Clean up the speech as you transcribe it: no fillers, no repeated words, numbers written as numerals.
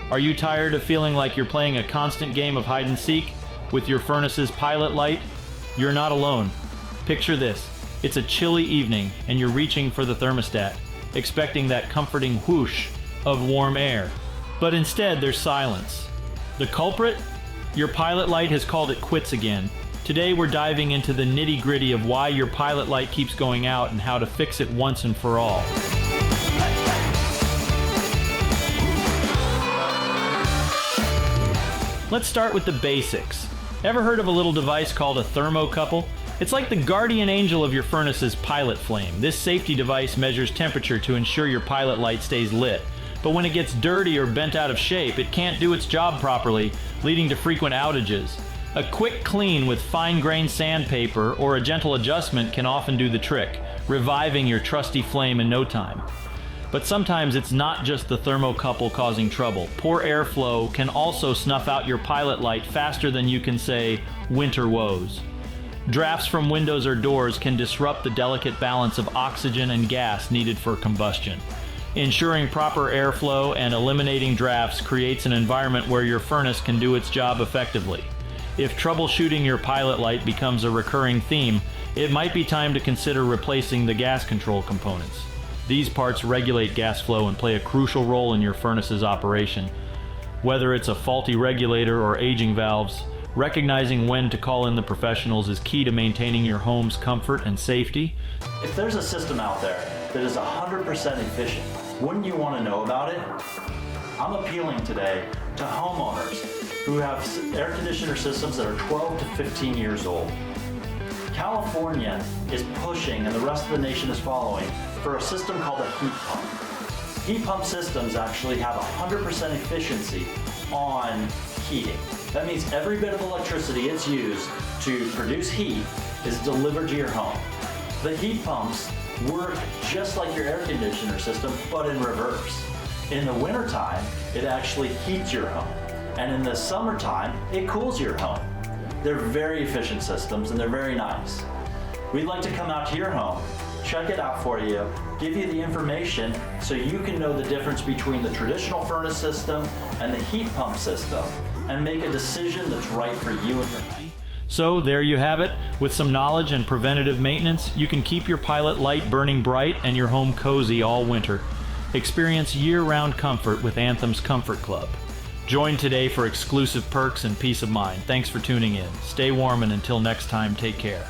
Are you tired of feeling like you're playing a constant game of hide and seek with your furnace's pilot light? You're not alone. Picture this. It's a chilly evening and you're reaching for the thermostat, expecting that comforting whoosh of warm air. But instead, there's silence. The culprit? Your pilot light has called it quits again. Today we're diving into the nitty-gritty of why your pilot light keeps going out and how to fix it once and for all. Let's start with the basics. Ever heard of a little device called a thermocouple? It's like the guardian angel of your furnace's pilot flame. This safety device measures temperature to ensure your pilot light stays lit. But when it gets dirty or bent out of shape, it can't do its job properly, leading to frequent outages. A quick clean with fine-grained sandpaper or a gentle adjustment can often do the trick, reviving your trusty flame in no time. But sometimes it's not just the thermocouple causing trouble. Poor airflow can also snuff out your pilot light faster than you can say, winter woes. Drafts from windows or doors can disrupt the delicate balance of oxygen and gas needed for combustion. Ensuring proper airflow and eliminating drafts creates an environment where your furnace can do its job effectively. If troubleshooting your pilot light becomes a recurring theme, it might be time to consider replacing the gas control components. These parts regulate gas flow and play a crucial role in your furnace's operation. Whether it's a faulty regulator or aging valves, recognizing when to call in the professionals is key to maintaining your home's comfort and safety. If there's a system out there that is 100% efficient, wouldn't you want to know about it? I'm appealing today to homeowners who have air conditioner systems that are 12 to 15 years old. California is pushing, and the rest of the nation is following, for a system called a heat pump. Heat pump systems actually have 100% efficiency on heating. That means every bit of electricity it's used to produce heat is delivered to your home. The heat pumps work just like your air conditioner system, but in reverse. In the wintertime, it actually heats your home. And in the summertime, it cools your home. They're very efficient systems and they're very nice. We'd like to come out to your home, check it out for you, give you the information so you can know the difference between the traditional furnace system and the heat pump system and make a decision that's right for you and your home. So there you have it. With some knowledge and preventative maintenance, you can keep your pilot light burning bright and your home cozy all winter. Experience year-round comfort with Anthem's Comfort Club. Join today for exclusive perks and peace of mind. Thanks for tuning in. Stay warm, and until next time, take care.